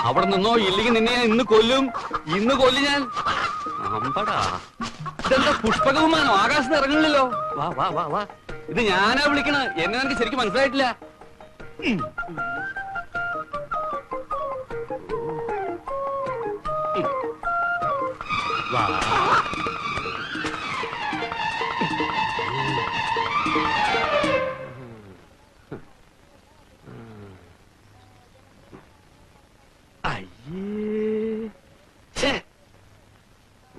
അവിടെ നിന്നോ, ഇല്ലെങ്കിൽ നിന്നെ ഞാൻ ഇന്ന് കൊല്ലും. ഇന്ന് കൊല്ലും ഞാൻ. അമ്പടാ, ഇതെന്താ പുഷ്പകവുമാനോ? ആകാശത്ത് ഇറങ്ങണില്ലല്ലോ. വാ വാ വാ വാ, ഇത് ഞാനാ വിളിക്കണ. എന്നെ എനിക്ക് ശരിക്കും മനസ്സിലായിട്ടില്ല. വാ.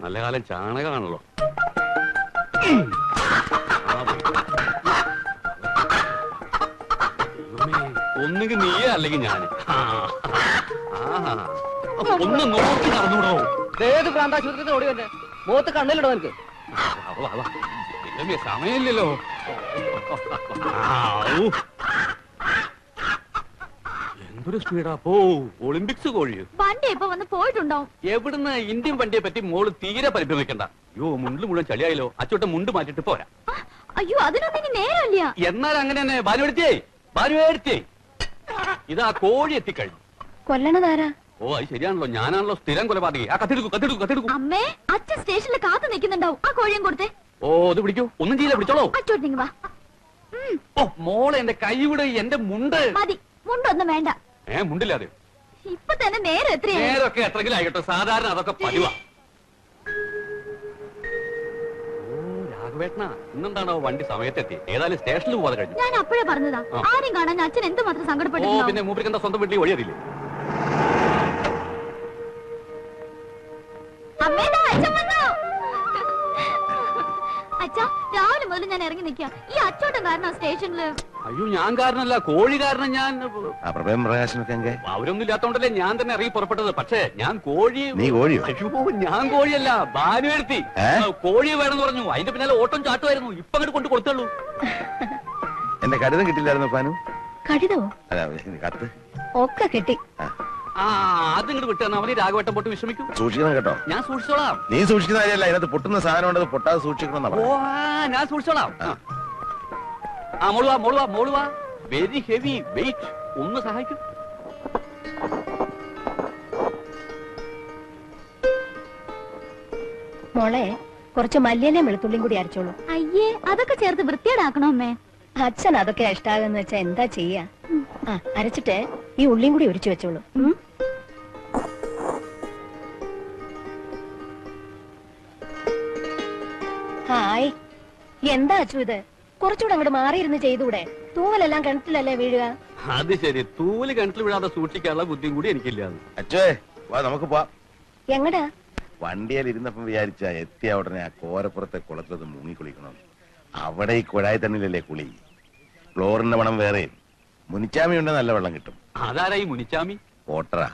നല്ല കാലം ചാണകമാണല്ലോ. ഒന്നുകിൽ നീയേ അല്ലെങ്കിൽ ഞാൻ. ഒന്ന് നോക്കി നടന്നൂടോ. ഏത് പ്രാന്താശുപത്രി ഓടി വന്നെ മുഖത്ത് കണ്ണിലിടോ എനിക്ക്. സമയമില്ലല്ലോ. എന്തൊരു സ്പീഡാ പോ. ഒളിമ്പിക്സ് കോഴി വണ്ടി ഇപ്പൊ വന്ന് പോയിട്ടുണ്ടോ? എവിടുന്ന്? ഇന്ത്യൻ വണ്ടിയെ പറ്റി മോള് തീരെ പരിഭ്രമിക്കണ്ട. അയ്യോ, മുണ്ടിൽ മുഴുവൻ ചളിയായല്ലോ. അച്ചോട്ടെ മുണ്ട് മാറ്റിട്ട് പോരാ. അയ്യോ, അതിനൊന്നും ഇനി നേരമില്ല. എന്നാൽ അങ്ങനെ തന്നെ. ഭാനുവേടുത്തേ ഇതാ കോഴി എത്തിക്കഴിഞ്ഞു. കൊല്ലണതാരാ? ഓ, അത് ശരിയാണല്ലോ. ഞാനാണല്ലോ സ്ഥിരം കൊലപാതകി. ആ കത്തെടുക്കൂ. അമ്മേ, അച്ഛൻ സ്റ്റേഷനിൽ കാത്തു നിൽക്കുന്നുണ്ടാവും. ആ കോഴിയും കൊടുത്തേ. ഓ, ഇത് പിടിക്കൂ. ഒന്നും ചെയ്യില്ല, പിടിച്ചോളൂ. അച്ചോട്ട് വാ. ഓ മോളെ, എന്റെ കൈ വിട്. എന്റെ മുണ്ട് മതി. മുണ്ടൊന്നും വേണ്ട. മുണ്ടില്ലാതെ ഇപ്പൊ തന്നെ നേരം എത്രയാ? നേരൊക്കെ എത്രങ്കിലും ആയിക്കോട്ടെ. സാധാരണ അതൊക്കെ പതിവാ. രാഘവേട്ടനാ, ഇന്നെന്താണോ വണ്ടി സമയത്തെത്തി? ഏതായാലും സ്റ്റേഷനിൽ പോകാതെ കഴിഞ്ഞു. ഞാൻ അപ്പോഴേ പറഞ്ഞതാ, ആരും കാണാൻ അച്ഛൻ എന്തുമാത്രം സങ്കടപ്പെട്ടു. ഓ, പിന്നെ മൂപ്പർക്ക് എന്താ സ്വന്തം വീട്ടിൽ വഴിയറിയില്ലേ? അച്ഛാ, രാവിലെ മുതൽ ഞാൻ ഇറങ്ങി നിൽക്കാം. ഈ അച്ചോട്ടം കാരണം സ്റ്റേഷനില്. അയ്യോ, ഞാൻ കാരണല്ല, കോഴി കാരണം. ഞാൻ അവരൊന്നും ഇല്ലാത്തോണ്ടല്ലേ ഞാൻ തന്നെ ഇറങ്ങി പുറപ്പെട്ടത്. പക്ഷേ ഞാൻ കോഴി. അയ്യോ, ഞാൻ കോഴിയല്ല, ഭാനുവെടുത്തി. കോഴി വേണമെന്ന് പറഞ്ഞു. അതിന്റെ പിന്നാലെ ഓട്ടം ചാട്ടുമായിരുന്നു. ഇപ്പൊ അങ്ങോട്ട് കൊണ്ട് കൊടുത്തുള്ളൂ. എന്റെ കടിതം കിട്ടില്ലായിരുന്നു പാനു? കടിതോ? കത്ത് ഒക്കെ കിട്ടി. അത് ഇങ്ങോട്ട് വിട്ടാ അവന് രാഘവട്ടം പൊട്ട് വിശ്രമിക്കും. സൂക്ഷിക്കണം കേട്ടോ. ഞാൻ സൂക്ഷിച്ചോളാം. നീ സൂക്ഷിക്കുന്ന കാര്യമല്ല, ഇതിനകത്ത് പൊട്ടുന്ന സാധനം ഉണ്ട്, പൊട്ടാതെ സൂക്ഷിക്കണം. ഓ, ഞാൻ സൂക്ഷിച്ചോളാം. മോളുവാ. Very heavy weight. ഒന്ന് സഹായിക്കും. മോളെ, കുറച്ച് മല്ലിയിലയും വെളുത്തുള്ളിയും കൂടി അരച്ചോളൂ. അയ്യേ, അതൊക്കെ ചേർത്ത് വൃത്തിയേടാക്കണോ അമ്മേ? അച്ഛൻ അതൊക്കെ ഇഷ്ടാകുന്ന വെച്ചാ എന്താ ചെയ്യാ? അരച്ചിട്ട് ഈ ഉള്ളിയും കൂടി ഒരിച്ചു വെച്ചോളൂ. ഹായ്, എന്താ അച്ചു ഇത്? കുറച്ചുകൂടെ അങ്ങോട്ട് മാറിയിരുന്ന് ചെയ്തൂടെ? തൂവലെല്ലാം കിണറ്റിലല്ലേ വീഴുക? അത് ശരി, തൂവല് കിണറ്റിൽ വീഴാതെ സൂക്ഷിക്കാനുള്ള ബുദ്ധിയും കൂടി എനിക്കില്ലാന്ന്. അച്ഛേ, വാ നമുക്ക് പോവാം. എങ്ങടാ? വണ്ടിയിൽ ഇരുന്നപ്പം വിചാരിച്ച എത്തിയ ഉടനെ ആ കോരപ്പുറത്തെ കുളത്തിലത് മുങ്ങിക്കുളിക്കണം. അവിടെ ഈ കുഴായി തണ്ണിലല്ലേ കുളി. ക്ലോറിന്റെ മണം വേറെ. മുനിച്ചാമി ഉണ്ട്, നല്ല വെള്ളം കിട്ടും. അതാരായി മുനിച്ചാമി? ഓട്ടറാ.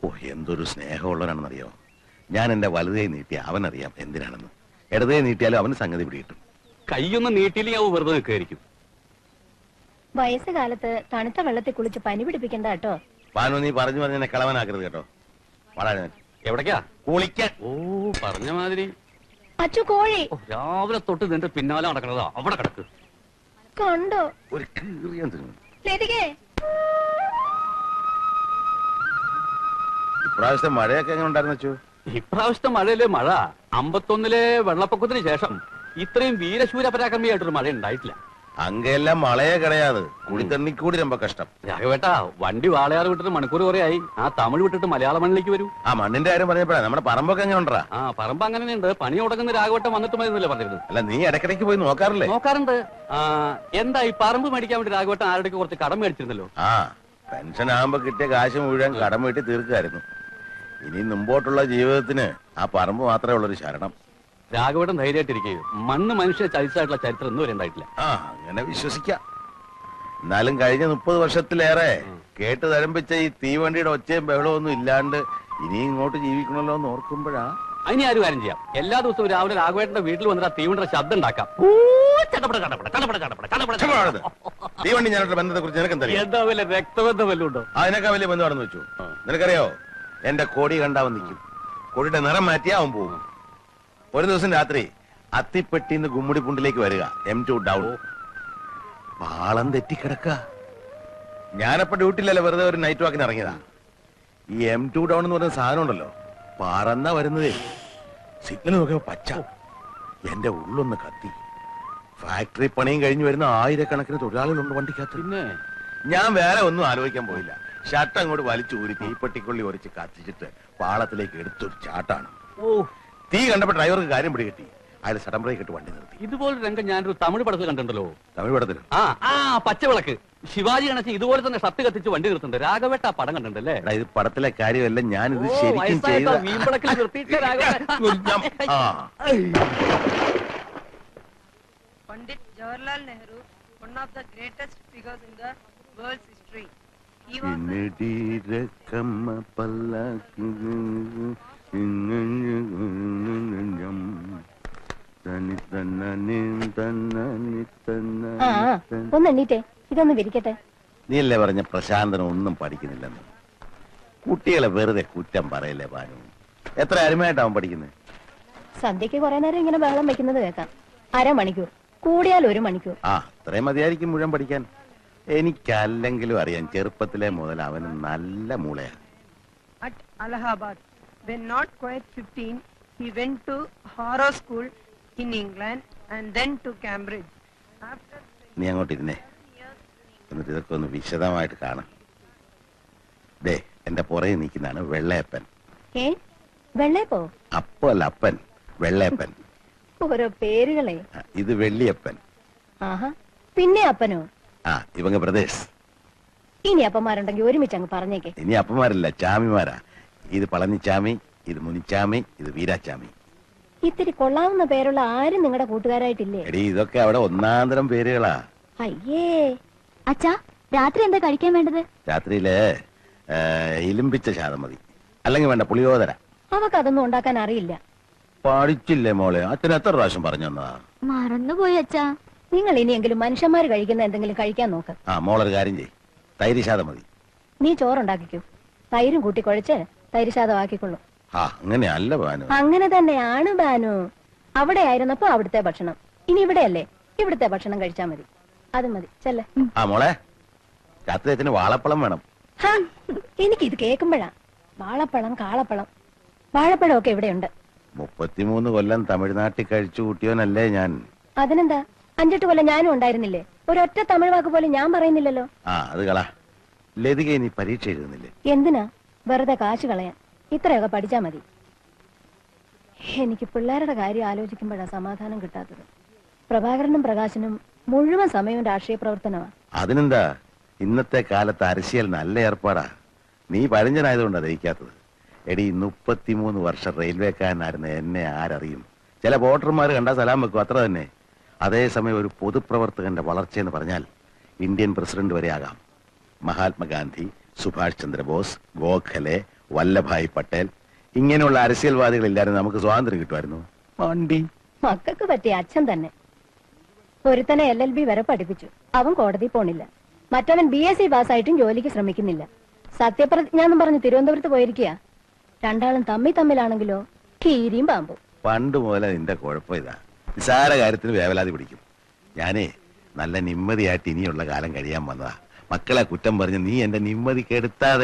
ഓ, എന്തൊരു സ്നേഹമുള്ളവനാണെന്നറിയോ. ഞാൻ എന്റെ വലുതേ നീട്ടി അവനറിയാം എന്തിനാണെന്ന്. ഇടതേ നീട്ടിയാലും അവന് സംഗതി പിടികിട്ടും. കൈയൊന്നും നീട്ടിയില്ലെങ്കിൽ അവ വെറുതെ നിൽക്കായിരിക്കും. വയസ്സുകാലത്ത് തണുത്ത വെള്ളത്തിൽ കുളിച്ച് പനി പിടിപ്പിക്കണ്ട കേട്ടോ. പാനു, നീ പറഞ്ഞു എന്നെ കളവനാക്കരുത് കേട്ടോ. എവിടേക്കാ? കുളിക്കാൻ. ഓ, പറഞ്ഞ മാതിരി. അച്ചു, കോഴി രാവിലെ തൊട്ട് നിന്റെ പിന്നാലെ നടക്കണതാ. അവിടെ കിടക്ക്. കണ്ടോ? ഒരു കീറിയാൻ തിന്നു. ഇപ്രാവശ്യത്തെ മഴയൊക്കെ എങ്ങനെ ഉണ്ടായിരുന്നു അച്ചു? ഇപ്രാവശ്യത്തെ മഴയിലെ മഴ 51-ലെ വെള്ളപ്പൊക്കത്തിന് ശേഷം ഇത്രയും വീരശൂര പരാക്രമിയായിട്ടൊരു മഴ ഉണ്ടായിട്ടില്ല. അങ്ങെല്ലാം മഴയെ കിടയാത്. കുടിത്തണ്ണിക്കൂടി ரொம்ப കഷ്ടം. രാഘവേട്ടാ, വണ്ടി വാളയാറ് വിട്ടിട്ട് മണിക്കൂർ കുറയായി. ആ തമിഴ് വിട്ടിട്ട് മലയാള മണ്ണിലേക്ക് വരൂ. ആ മണ്ണിന്റെ കാര്യം പറഞ്ഞപ്പോഴാ നമ്മുടെ പറമ്പൊക്കെ എങ്ങനെ ഉണ്ടാ? ആ, പറമ്പ് അങ്ങനെയുണ്ട്. പണി തുടങ്ങുന്ന രാഘവട്ടം വന്നിട്ട് മതിയെന്നല്ലേ പറഞ്ഞിരുന്നു. അല്ല, നീ ഇടയ്ക്കിടയ്ക്ക് പോയി നോക്കാറില്ലേ? നോക്കാറുണ്ട്. എന്താ ഈ പറമ്പ് മേടിക്കാൻ വേണ്ടി രാഘവട്ടം ആരുടെ കുറച്ച് കടം മേടിച്ചിരുന്നല്ലോ? ആ, പെൻഷൻ ആകുമ്പോ കിട്ടിയ കാശ് മുഴുവൻ കടം വീട്ടി തീർക്കായിരുന്നു. ഇനി മുമ്പോട്ടുള്ള ജീവിതത്തിന് ആ പറമ്പ് മാത്രമേ ഉള്ളൊരു ശരണം. രാഘവട്ടം ധൈര്യമായിട്ടിരിക്കുകയും മണ്ണ് മനുഷ്യ ചരിച്ചായിട്ടുള്ള ചരിത്രം ഒന്നും വരെ ഉണ്ടായിട്ടില്ല. ആ, അങ്ങനെ വിശ്വസിക്കാം. എന്നാലും കഴിഞ്ഞ 30 വർഷത്തിലേറെ കേട്ട് തരംപിച്ച ഈ തീവണ്ടിയുടെ ഒച്ചയും ബഹളവും ഒന്നും ഇല്ലാണ്ട് ഇനി ഇങ്ങോട്ട് ജീവിക്കണല്ലോ എന്ന് ഓർക്കുമ്പോഴാ. അതിന് ആരും കാര്യം ചെയ്യാം. എല്ലാ ദിവസവും രാവിലെ രാഘവേട്ടന്റെ വീട്ടിൽ വന്നിട്ട് ആ തീവണ്ടിയുടെ ശബ്ദം ഉണ്ടാക്കാം. തീവണ്ടി ഞാനോട്ട് ബന്ധത്തെ കുറിച്ച് നിനക്ക് എന്താ വല്ല രക്തബന്ധം വല്ലതും ഉണ്ടോ? അതിനൊക്കെ വലിയ ബന്ധമാണെന്ന് വെച്ചു. നിനക്കറിയോ, എന്റെ കോടി കണ്ടാവൻ നിൽക്കും. കോടിയുടെ നിറം മാറ്റിയാ അവൻ പോകും. ഒരു ദിവസം രാത്രി അത്തിപ്പെട്ടിന്ന് ഗുമ്മുടിപ്പുണ്ടിലേക്ക് വരിക. M2 down. പാളം തെറ്റിക്കിടക്ക. ഞാനപ്പോ ഡ്യൂട്ടിയിലല്ലേ, വെറുതെ ഒരു നൈറ്റ് വാക്കിന് ഇറങ്ങിയതാ. ഈ M2 ഡൗൺ എന്ന് പറയുന്ന സാധനം ഉണ്ടല്ലോ, പറന്നാ വരുന്നതേ. സിഗ്നൽ നോക്കിയപ്പോ പച്ച. എന്റെ ഉള്ളൊന്ന് കത്തി. ഫാക്ടറി പണിയും കഴിഞ്ഞു വരുന്ന ആയിരക്കണക്കിന് തൊഴിലാളികളുണ്ട് വണ്ടിക്കകത്ത്. പിന്നെ ഞാൻ വേറെ ഒന്നും ആലോചിക്കാൻ പോയില്ല. ഷർട്ട് അങ്ങോട്ട് വലിച്ചൂരി തീപ്പെട്ടിക്കൊള്ളി ഒരച്ച് കത്തിച്ചിട്ട് പാളത്തിലേക്ക് എടുത്തൊരു ചാട്ടാണ്. ഓ, തീ കണ്ടപ്പോ ഡ്രൈവർക്ക് കാര്യം പിടികിട്ടി. അയാൾ സഡൻ ബ്രേക്ക് ഇട്ട് വണ്ടി നിർത്തി. ഇതുപോലെ രംഗം ഞാനൊരു തമിഴ് പടത്തിൽ കണ്ടിട്ടുണ്ടല്ലോ. തമിഴ് പടത്തിലും പച്ചവിളക്ക് ശിവാജി ഗണേശൻ ഇതുപോലെ തന്നെ ഷർട്ട് കത്തിച്ച് വണ്ടി നിർത്തുന്നുണ്ട്. രാഘവേട്ട ആ പടം കണ്ടിട്ടുണ്ടല്ലേ? ഇത് പടത്തിലെ കാര്യമല്ല, ഞാനിത് ശരിക്കും ചെയ്ത. വീമ്പളക്കിൽ നിർത്തിയിട്ട് Pandit Jawaharlal Nehru, one of the greatest figures in the world's history. He was ഒന്ന് എണ്ണീറ്റേ, ഇതൊന്ന് വിരിക്കട്ടെ. നീയല്ലേ പറഞ്ഞ പ്രശാന്തന് ഒന്നും പഠിക്കുന്നില്ലെന്ന്. കുട്ടികളെ വെറുതെ കുറ്റം പറയല്ലേ ഭാനു. എത്ര അരുമയായിട്ടാവും പഠിക്കുന്നത്? സന്ധ്യക്ക് കുറെ നേരം ഇങ്ങനെ ബഹളം വെക്കുന്നത് കേൾക്കാം. അരമണിക്കൂർ, കൂടിയാൽ 1 മണിക്കൂർ. അത്രയും മതിയായിരിക്കും മുഴുവൻ പഠിക്കാൻ. എനിക്കല്ലെങ്കിലും അറിയാം, ചെറുപ്പത്തിലെ മുതൽ അവന് നല്ല മൂളയാണ്. at Allahabad. When not quite 15, he went to Harrow School in England and then to Cambridge. After നീ അങ്ങോട്ട് ഇരുന്നേ, എന്നിട്ട് ഇതൊക്കെ ഒന്ന് വിശദമായിട്ട് കാണാം. ദേ, എന്റെ പുറകെ നിൽക്കുന്നതാണ് വെള്ളയപ്പൻ. വെള്ളയപ്പോ? അപ്പോ അല്ല, അപ്പൻ, വെള്ളയപ്പൻ. ഓരോ പേരുകളെ. ഇത് വെള്ളിയപ്പൻ. ആഹാ, പിന്നെ അപ്പനോ? ഇവங்க ബ്രദേഴ്സ്. ഇനി അപ്പന്മാരുണ്ടെങ്കിൽ ഒരുമിച്ച് അങ്ങ് പറഞ്ഞേക്കെ. ഇനി അപ്പന്മാരല്ല, ചാമിമാരാ. ഇത് പളനിച്ചാമി, ഇത് മുനിച്ചാമി, ഇത് വീരാച്ചാമി. ഇത്തിരി കൊള്ളാവുന്ന പേരുള്ള ആരും നിങ്ങളുടെ കൂട്ടുകാരായിട്ടില്ലേ? എടീ, ഇതൊക്കെ അവിടെ ഒന്നാന്തരം പേരുകളാ. അയ്യേ. അച്ഛാ, രാത്രി എന്താ കഴിക്കാൻ വേണ്ടത്? രാത്രിയില് ഇലിമ്പിച്ച ശാതം മതി, അല്ലെങ്കിൽ വേണ്ട പുളിയോദര. അവക്ക് അതൊന്നും ഉണ്ടാക്കാൻ അറിയില്ല. പഠിച്ചില്ലേ മോളെ? അച്ഛന് എത്ര പ്രാവശ്യം പറഞ്ഞു തന്നാ? മറന്നുപോയി അച്ഛാ. നിങ്ങൾ ഇനിയെങ്കിലും മനുഷ്യന്മാര് കഴിക്കുന്ന എന്തെങ്കിലും കഴിക്കാൻ നോക്ക്. മോളൊരു കാര്യം ചെയ്, തൈര് ശാതം മതി. നീ ചോറുണ്ടാക്കിക്കൂ, തൈരും കൂട്ടി കുഴച്ച് തൈര് ശാതം ആക്കിക്കൊള്ളു. അങ്ങനെയല്ല ബാനു. അങ്ങനെ തന്നെയാണ് ബാനു. അവിടെ ആയിരുന്നപ്പോ അവിടുത്തെ ഭക്ഷണം, ഇനി ഇവിടെയല്ലേ, ഇവിടുത്തെ ഭക്ഷണം കഴിച്ചാ മതി. അത് മതി, ചെല്ലേ. മോളെ, രാത്രി അച്ഛന് വാഴപ്പഴം വേണം. എനിക്കിത് കേൾക്കുമ്പോഴാ വാഴപ്പഴം, കാളപ്പഴം, വാഴപ്പഴം ഒക്കെ ഇവിടെയുണ്ട്. 33 കൊല്ലം തമിഴ്നാട്ടിൽ കഴിച്ചു കൂട്ടിയോനല്ലേ ഞാൻ. അതിനെന്താ, 5-8 കൊല്ലം ഞാനും ഉണ്ടായിരുന്നില്ലേ? ഒരൊറ്റ തമിഴ് വാക്ക് പോലും ഞാൻ പറയുന്നില്ലല്ലോ. അത് കളാ. ലതിക ഇനി പരീക്ഷ എഴുതുന്നില്ലേ? എന്തിനാ വെറുതെ കാശ് കളയാൻ? ഇത്രയൊക്കെ പഠിച്ചാ മതി. എനിക്ക് പിള്ളേരുടെ കാര്യം ആലോചിക്കുമ്പോഴാ സമാധാനം കിട്ടാത്തത്. പ്രഭാകരനും പ്രകാശനും മുഴുവൻ സമയവും രാഷ്ട്രീയ പ്രവർത്തനമാ. അതിനെന്താ, ഇന്നത്തെ കാലത്ത് അരശിയൽ നല്ല ഏർപ്പാടാ. നീ പഴഞ്ചനായതുകൊണ്ടാ ദഹിക്കാത്തത്. എടി, 33 വർഷം റെയിൽവേക്കാരനായിരുന്ന എന്നെ ആരറിയും? ചില വോട്ടർമാർ കണ്ടാ സലാം വെക്കും, അത്ര തന്നെ. അതേസമയം ഒരു പൊതുപ്രവർത്തകന്റെ വളർച്ചയെന്ന് പറഞ്ഞാൽ ഇന്ത്യൻ പ്രസിഡന്റ് വരെ ആകാം. മഹാത്മാഗാന്ധി, സുഭാഷ് ചന്ദ്രബോസ്, ഗോഖലെ, വല്ലഭായ് പട്ടേൽ, ഇങ്ങനെയുള്ള അരസ്യൽവാദികളില്ലായിരുന്നു നമുക്ക് സ്വാതന്ത്ര്യം കിട്ടുമായിരുന്നു. മക്കൾക്ക് പറ്റിയ അച്ഛൻ തന്നെ. ഒരുത്തനെ LLB വരെ പഠിപ്പിച്ചു, അവൻ കോടതി പോണില്ല. മറ്റവൻ BSc പാസ്സായിട്ടും ജോലിക്ക് ശ്രമിക്കുന്നില്ല. സത്യപ്രതിജ്ഞാന്നും പറഞ്ഞ് തിരുവനന്തപുരത്ത് പോയിരിക്കുക. രണ്ടാളും തമ്മിലാണെങ്കിലോ കീരിയും പാമ്പും. പണ്ട് മുതലേ നിന്റെ കുഴപ്പം ഇതാ, നിസാര കാര്യത്തിന് വേവലാതി പിടിക്കും. ഞാനേ നല്ല നിമ്മതിയായിട്ട് ഇനിയുള്ള കാലം കഴിയാൻ വന്നതാ. മക്കളെ കുറ്റം പറഞ്ഞ് നീ എന്റെ നിമ്മതി കെടുത്താതെ.